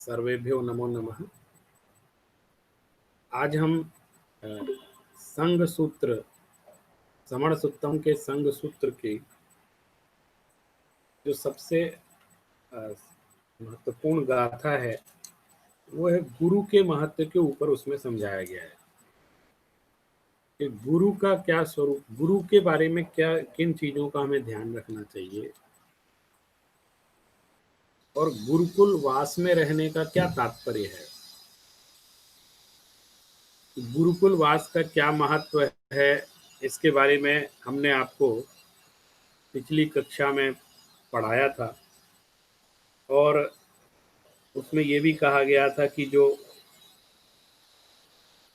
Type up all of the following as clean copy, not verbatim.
सर्वेभ्यो नमो नमः। आज हम संघ सूत्र समण सुत्तम के संघ सूत्र की जो सबसे महत्वपूर्ण गाथा है वो है गुरु के महत्व के ऊपर उसमें समझाया गया है कि गुरु का क्या स्वरूप, गुरु के बारे में क्या किन चीजों का हमें ध्यान रखना चाहिए और गुरुकुल वास में रहने का क्या तात्पर्य है, गुरुकुल वास का क्या महत्व है। इसके बारे में हमने आपको पिछली कक्षा में पढ़ाया था और उसमें ये भी कहा गया था कि जो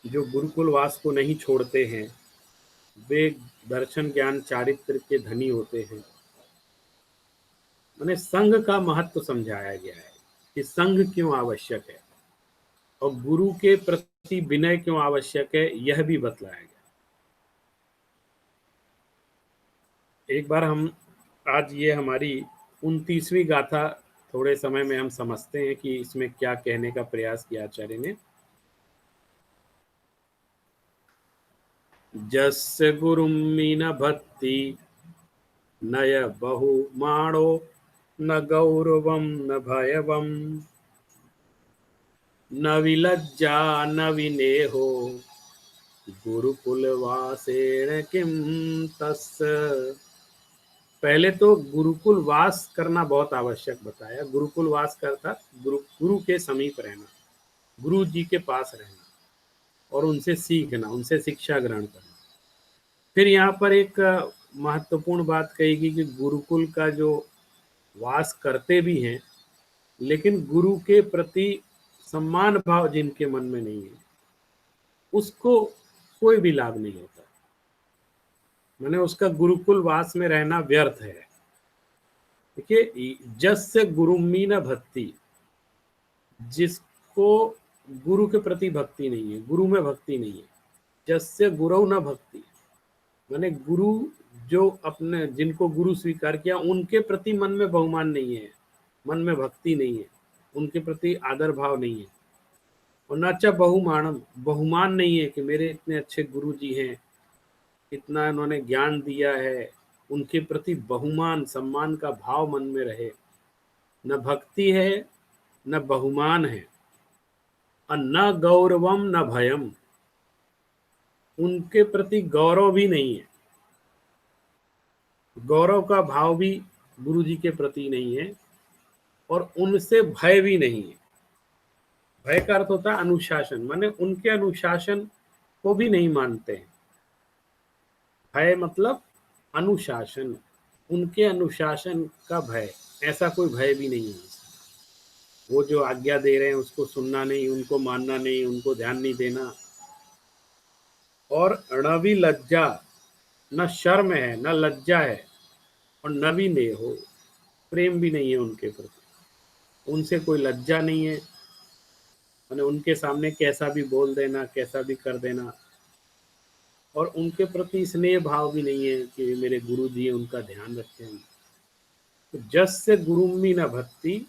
गुरुकुल वास को नहीं छोड़ते हैं वे दर्शन ज्ञान चारित्र के धनी होते हैं। मैंने संघ का महत्व समझाया गया है कि संघ क्यों आवश्यक है और गुरु के प्रति विनय क्यों आवश्यक है, यह भी बतलाया गया। एक बार हम आज ये हमारी 29वीं गाथा थोड़े समय में हम समझते हैं कि इसमें क्या कहने का प्रयास किया आचार्य ने। जस्य गुरुम मीन भक्ति नय बहुमाणो न गौरवम न भयवम न विलज्जा न विनेहो गुरुकुल वासेन किम तस्य। पहले तो गुरुकुल वास करना बहुत आवश्यक बताया। गुरुकुल वास करता गुरु के समीप रहना, गुरु जी के पास रहना और उनसे सीखना, उनसे शिक्षा ग्रहण करना। फिर यहाँ पर एक महत्वपूर्ण बात कहेगी कि गुरुकुल का जो वास करते भी हैं लेकिन गुरु के प्रति सम्मान भाव जिनके मन में नहीं है उसको कोई भी लाभ नहीं होता, मैंने उसका गुरुकुल वास में रहना व्यर्थ है। देखिए, जस्य गुरुमीन भक्ति, जिसको गुरु के प्रति भक्ति नहीं है, गुरु में भक्ति नहीं है। जस्य गुरु न भक्ति, मैंने गुरु जो अपने जिनको गुरु स्वीकार किया उनके प्रति मन में बहुमान नहीं है, मन में भक्ति नहीं है, उनके प्रति आदर भाव नहीं है। और न च बहुमानम, बहुमान नहीं है कि मेरे इतने अच्छे गुरु जी हैं, इतना उन्होंने ज्ञान दिया है, उनके प्रति बहुमान सम्मान का भाव मन में रहे। न भक्ति है न बहुमान है और न गौरवम न भयम, उनके प्रति गौरव भी नहीं है, गौरव का भाव भी गुरु जी के प्रति नहीं है और उनसे भय भी नहीं है। भय का अर्थ होता है अनुशासन, माने उनके अनुशासन को भी नहीं मानते हैं। भय मतलब अनुशासन, उनके अनुशासन का भय, ऐसा कोई भय भी नहीं है। वो जो आज्ञा दे रहे हैं उसको सुनना नहीं, उनको मानना नहीं, उनको ध्यान नहीं देना। और न भी लज्जा, न शर्म है न लज्जा है और न भी नेहो, प्रेम भी नहीं है उनके प्रति, उनसे कोई लज्जा नहीं है, मैंने उनके सामने कैसा भी बोल देना, कैसा भी कर देना। और उनके प्रति स्नेह भाव भी नहीं है कि मेरे गुरु जी उनका ध्यान रखते हैं। तो जस्य गुरुमी न भक्ति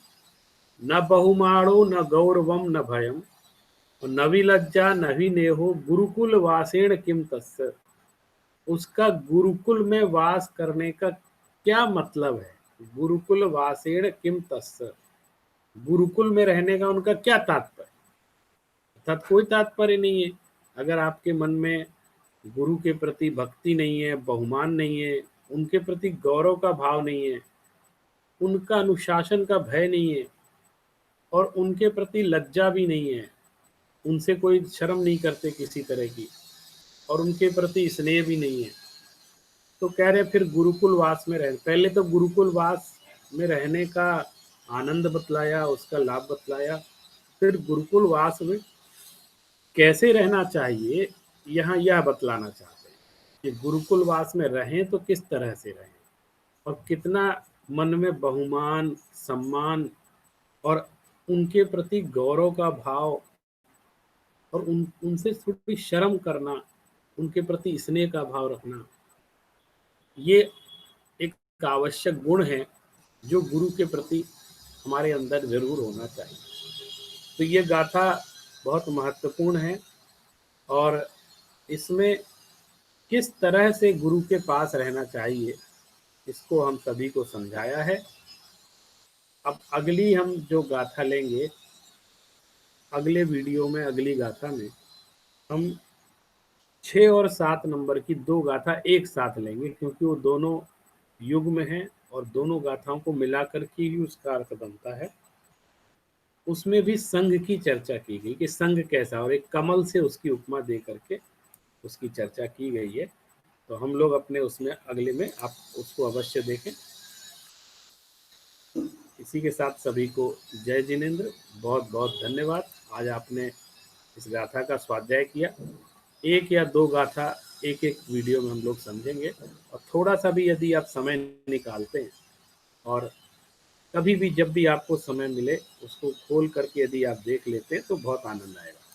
न बहुमाणो न गौरवम न भयम और न भी लज्जा न भी नेहो गुरुकुल वासेण किम तस्य। उसका गुरुकुल में वास करने का क्या मतलब है, गुरुकुल वासेण किम तस्य, गुरुकुल में रहने का उनका क्या तात्पर्य। अर्थात कोई तात्पर्य नहीं है। अगर आपके मन में गुरु के प्रति भक्ति नहीं है, बहुमान नहीं है, उनके प्रति गौरव का भाव नहीं है, उनका अनुशासन का भय नहीं है और उनके प्रति लज्जा भी नहीं है, उनसे कोई शर्म नहीं करते किसी तरह की और उनके प्रति स्नेह भी नहीं है, तो कह रहे फिर गुरुकुल वास में रह। पहले तो गुरुकुल वास में रहने का आनंद बतलाया, उसका लाभ बतलाया, फिर गुरुकुल वास में कैसे रहना चाहिए यहाँ यह बतलाना चाहते हैं कि गुरुकुल वास में रहें तो किस तरह से रहें और कितना मन में बहुमान सम्मान और उनके प्रति गौरव का भाव और उनसे थोड़ी शर्म करना, उनके प्रति स्नेह का भाव रखना, ये एक आवश्यक गुण है जो गुरु के प्रति हमारे अंदर जरूर होना चाहिए। तो ये गाथा बहुत महत्वपूर्ण है और इसमें किस तरह से गुरु के पास रहना चाहिए इसको हम सभी को समझाया है। अब अगली हम जो गाथा लेंगे, अगले वीडियो में, अगली गाथा में हम 6 और 7 नंबर की 2 गाथा एक साथ लेंगे, क्योंकि वो दोनों युग में हैं और दोनों गाथाओं को मिलाकर के ही उसका अर्थ बनता है। उसमें भी संघ की चर्चा की गई कि संघ कैसा, और एक कमल से उसकी उपमा दे करके उसकी चर्चा की गई है। तो हम लोग अपने उसमें अगले में आप उसको अवश्य देखें। इसी के साथ सभी को जय जिनेंद्र, बहुत बहुत धन्यवाद। आज आपने इस गाथा का स्वाध्याय किया। 1 या 2 गाथा एक एक वीडियो में हम लोग समझेंगे, और थोड़ा सा भी यदि आप समय निकालते हैं और कभी भी जब भी आपको समय मिले उसको खोल करके यदि आप देख लेते हैं तो बहुत आनंद आएगा।